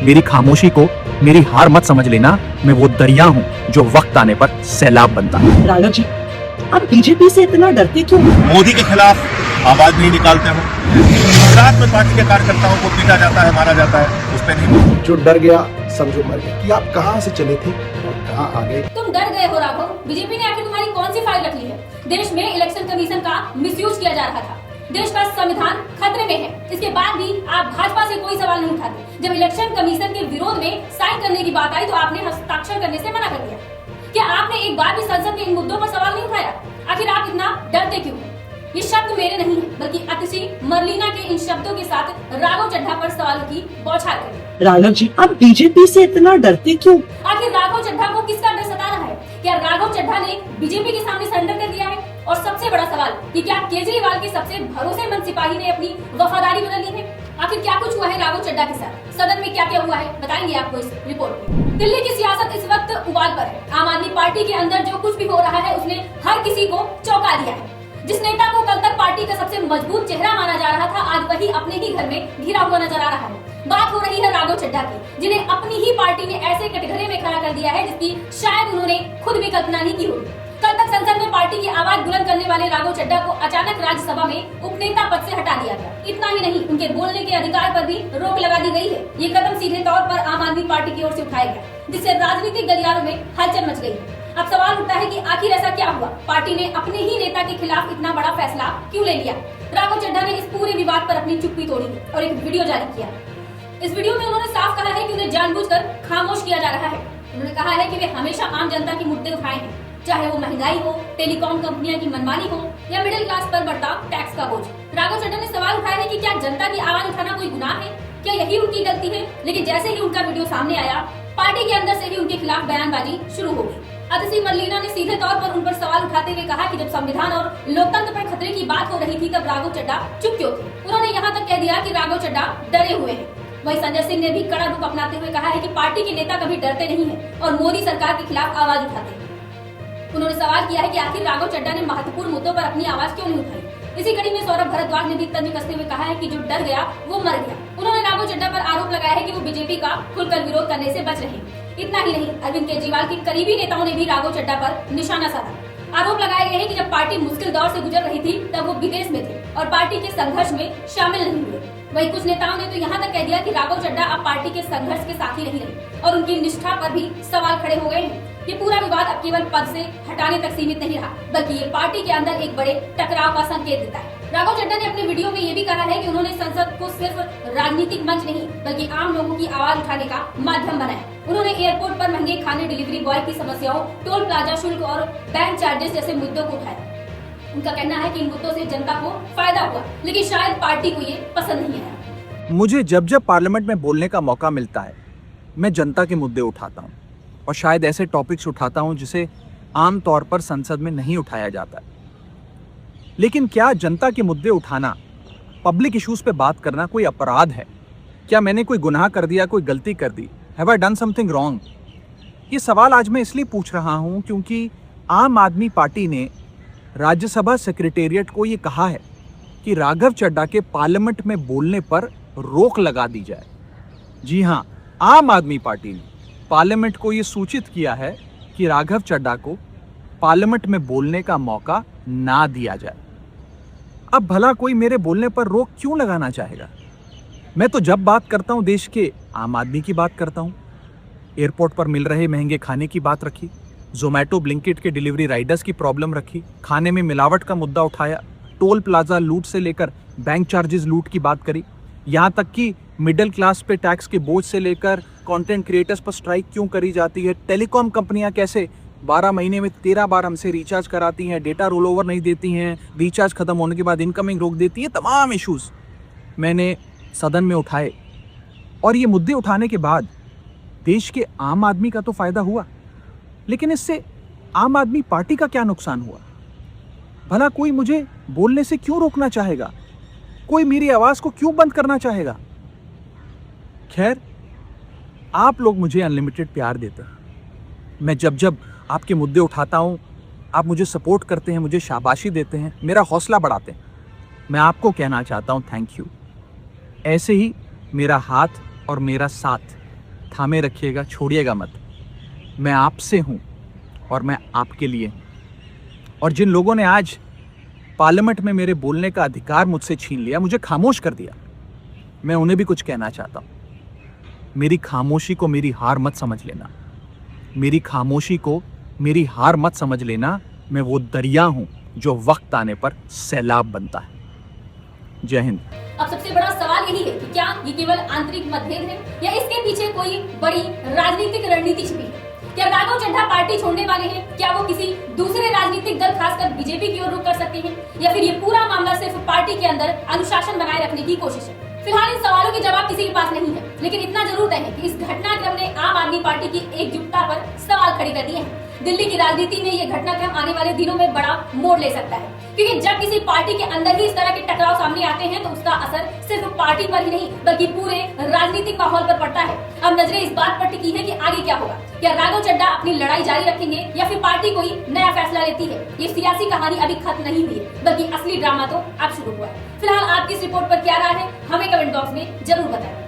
मेरी खामोशी को मेरी हार मत समझ लेना। मैं वो दरिया हूँ जो वक्त आने पर सैलाब बनता है। राणा जी, आप बीजेपी से इतना डरते क्यों? मोदी के खिलाफ आवाज नहीं निकालते हो। गुजरात में पार्टी के कार्यकर्ताओं को पीटा जाता है, मारा जाता है, उस पर नहीं। जो डर गया समझो मर गया। कि आप कहाँ से चले थे और कहाँ आ गए। तुम डर गए हो राघव। बीजेपी ने आखिर तुम्हारी कौन सी फाइल रख ली है? देश में इलेक्शन कमीशन का मिसयूज किया जा रहा था। देश का संविधान खतरे में है। इसके बाद भी आप भाजपा से कोई सवाल नहीं उठाते। जब इलेक्शन कमीशन के विरोध में साइन करने की बात आई तो आपने हस्ताक्षर करने से मना कर दिया। क्या आपने एक बार भी संसद के इन मुद्दों पर सवाल नहीं उठाया? आखिर आप इतना डरते क्यों? ये शब्द मेरे नहीं है, बल्कि अतिशी मरलीना के इन शब्दों के साथ राघव चड्ढा पर सवालों की बौछार करें। राणा जी, आप बीजेपी से इतना डरते क्यों? आखिर राघव चड्ढा को किसका डर सता रहा है? क्या राघव चड्ढा ने बीजेपी के सामने सरेंडर कर दिया है? और सबसे बड़ा सवाल कि क्या केजरीवाल के सबसे भरोसेमंद सिपाही ने अपनी वफादारी बदल ली है? आखिर क्या कुछ हुआ है राघव चड्ढा के साथ? सदन में क्या क्या हुआ है बताएंगे आपको इस रिपोर्ट में। दिल्ली की सियासत इस वक्त उबाल पर है। आम आदमी पार्टी के अंदर जो कुछ भी हो रहा है उसने हर किसी को चौंका दिया है। जिस नेता को कल तक पार्टी का सबसे मजबूत चेहरा माना जा रहा था, आज वही अपने ही घर में घिरा हुआ नजर आ रहा है। बात हो रही है राघव चड्ढा की, जिन्हें अपनी ही पार्टी ने ऐसे कटघरे में खड़ा कर दिया है जिसकी शायद उन्होंने खुद भी कल्पना नहीं की होगी। कल तक संसद में पार्टी की आवाज बुलंद करने वाले राघव चड्ढा को अचानक राज्यसभा में उपनेता पद से हटा दिया गया। इतना ही नहीं, उनके बोलने के अधिकार पर भी रोक लगा दी गई है। ये कदम सीधे तौर पर आम आदमी पार्टी की ओर से उठाया गया, जिससे राजनीतिक गलियारों में हलचल मच गई। अब सवाल उठता है कि आखिर ऐसा क्या हुआ? पार्टी ने अपने ही नेता के खिलाफ इतना बड़ा फैसला क्यों ले लिया? राघव चड्ढा ने इस पूरे विवाद पर अपनी चुप्पी तोड़ी और एक वीडियो जारी किया। इस वीडियो में उन्होंने साफ कहा है कि उन्हें जानबूझकर खामोश किया जा रहा है। उन्होंने कहा है कि वे हमेशा आम जनता के मुद्दे उठाए हैं, चाहे वो महंगाई हो, टेलीकॉम कंपनियां की मनमानी हो या मिडिल क्लास पर बढ़ता टैक्स का बोझ। राघव चड्ढा ने सवाल उठाया है कि क्या जनता की आवाज उठाना कोई गुनाह है? क्या यही उनकी गलती है? लेकिन जैसे ही उनका वीडियो सामने आया, पार्टी के अंदर से ही उनके खिलाफ बयानबाजी शुरू हो गई। अतिशी मरलीना ने सीधे तौर पर उन पर सवाल उठाते हुए कहा कि जब संविधान और लोकतंत्र पर खतरे की बात हो रही थी तब राघव चड्ढा चुप क्यों थे? उन्होंने यहाँ तक कह दिया कि राघव चड्ढा डरे हुए हैं। वहीं संजय सिंह ने भी कड़ा रूप अपनाते हुए कहा है कि पार्टी के नेता कभी डरते नहीं है और मोदी सरकार के खिलाफ आवाज उठाते हैं। उन्होंने सवाल किया है कि आखिर राघव चड्ढा ने महत्वपूर्ण मुद्दों पर अपनी आवाज क्यों नहीं उठाई। इसी कड़ी में सौरभ भारद्वाज ने भी तंज कसते हुए कहा है कि जो डर गया वो मर गया। उन्होंने राघव चड्ढा पर आरोप लगाया है कि वो बीजेपी का खुलकर विरोध करने से बच रहे हैं। इतना ही नहीं, अरविंद केजरीवाल के करीबी नेताओं ने भी राघव चड्ढा पर निशाना साधा। आरोप लगाए गए हैं कि जब पार्टी मुश्किल दौर से गुजर रही थी तब वो विदेश में थे और पार्टी के संघर्ष में शामिल नहीं हुए। वहीं कुछ नेताओं ने तो यहाँ तक कह दिया कि राघव चड्ढा अब पार्टी के संघर्ष के साथी नहीं रहे और उनकी निष्ठा पर भी सवाल खड़े हो गए हैं। ये पूरा विवाद अब केवल पद से हटाने तक सीमित नहीं रहा, बल्कि ये पार्टी के अंदर एक बड़े टकराव का संकेत देता है। राघव चड्ढा ने अपने वीडियो में ये भी कहा है कि उन्होंने संसद को सिर्फ राजनीतिक मंच नहीं बल्कि आम लोगों की आवाज उठाने का माध्यम बनाया। उन्होंने एयरपोर्ट पर महंगे खाने, डिलीवरी बॉय की समस्याओं, टोल प्लाजा शुल्क और बैंक चार्जेस जैसे मुद्दों को उठाया। उनका कहना है कि इन मुद्दों से जनता को फायदा हुआ, लेकिन शायद पार्टी को ये पसंद नहीं आया। मुझे जब जब पार्लियामेंट में बोलने का मौका मिलता है मैं जनता के मुद्दे उठाता हूँ और शायद ऐसे टॉपिक्स उठाता हूँ जिसे आम तौर पर संसद में नहीं उठाया जाता है। लेकिन क्या जनता के मुद्दे उठाना, पब्लिक इश्यूज पे बात करना कोई अपराध है? क्या मैंने कोई गुनाह कर दिया, कोई गलती कर दी? Have I done something wrong? ये सवाल आज मैं इसलिए पूछ रहा हूँ क्योंकि आम आदमी पार्टी ने राज्यसभा सेक्रेटेरिएट को ये कहा है कि राघव चड्ढा के पार्लियामेंट में बोलने पर रोक लगा दी जाए। जी हाँ, आम आदमी पार्टी ने पार्लियामेंट को ये सूचित किया है कि राघव चड्ढा को पार्लियामेंट में बोलने का मौका ना दिया जाए। अब भला कोई मेरे बोलने पर रोक क्यों लगाना चाहेगा? मैं तो जब बात करता हूं देश के आम आदमी की बात करता हूं। एयरपोर्ट पर मिल रहे महंगे खाने की बात रखी, जोमेटो ब्लिंकिट के डिलीवरी राइडर्स की प्रॉब्लम रखी, खाने में मिलावट का मुद्दा उठाया, टोल प्लाजा लूट से लेकर बैंक चार्जेस लूट की बात करी, यहाँ तक कि मिडिल क्लास पे टैक्स के बोझ से लेकर कंटेंट क्रिएटर्स पर स्ट्राइक क्यों करी जाती है, टेलीकॉम कंपनियां कैसे 12 महीने में 13 बार हमसे रिचार्ज कराती हैं, डेटा रोल ओवर नहीं देती हैं, रिचार्ज खत्म होने के बाद इनकमिंग रोक देती हैं, तमाम इश्यूज मैंने सदन में उठाए। और ये मुद्दे उठाने के बाद देश के आम आदमी का तो फायदा हुआ, लेकिन इससे आम आदमी पार्टी का क्या नुकसान हुआ? भला कोई मुझे बोलने से क्यों रोकना चाहेगा? कोई मेरी आवाज को क्यों बंद करना चाहेगा? खैर, आप लोग मुझे अनलिमिटेड प्यार देते हैं। मैं जब जब आपके मुद्दे उठाता हूं, आप मुझे सपोर्ट करते हैं, मुझे शाबाशी देते हैं, मेरा हौसला बढ़ाते हैं। मैं आपको कहना चाहता हूं थैंक यू। ऐसे ही मेरा हाथ और मेरा साथ थामे रखिएगा, छोड़िएगा मत। मैं आपसे हूं और मैं आपके लिए हूं। और जिन लोगों ने आज पार्लियामेंट में मेरे बोलने का अधिकार मुझसे छीन लिया, मुझे खामोश कर दिया, मैं उन्हें भी कुछ कहना चाहता हूं। मेरी खामोशी को मेरी हार मत समझ लेना। मेरी खामोशी को मेरी हार मत समझ लेना। मैं वो दरिया हूं जो वक्त आने पर सैलाब बनता है। जय हिंद। अब सबसे बड़ा सवाल यही है कि क्या ये केवल आंतरिक मतभेद है या इसके पीछे कोई बड़ी राजनीतिक रणनीति छिपी है? क्या राघव चड्ढा पार्टी छोड़ने वाले हैं? क्या वो किसी दूसरे राजनीतिक दल खासकर बीजेपी की ओर रुख कर सकते हैं, या फिर ये पूरा मामला सिर्फ पार्टी के अंदर अनुशासन बनाए रखने की कोशिश है? फिलहाल इन सवालों के जवाब किसी के पास नहीं है, लेकिन इतना जरूर तय है कि इस घटनाक्रम ने आम आदमी पार्टी की एकजुटता पर सवाल खड़े कर दिए हैं। दिल्ली की राजनीति में ये घटनाक्रम आने वाले दिनों में बड़ा मोड़ ले सकता है, क्योंकि जब किसी पार्टी के अंदर ही इस तरह के टकराव सामने आते हैं तो उसका असर सिर्फ पार्टी पर ही नहीं बल्कि पूरे राजनीतिक माहौल पर पड़ता है। अब नजरें इस बात पर टिकी है कि आगे क्या होगा। क्या राघव चड्ढा अपनी लड़ाई जारी रखेंगे या फिर पार्टी कोई नया फैसला लेती है? ये सियासी कहानी अभी खत्म नहीं हुई है, बल्कि असली ड्रामा तो अब शुरू हुआ है। फिलहाल आपकी इस रिपोर्ट पर क्या राय है, हमें कमेंट बॉक्स में जरूर बताएं।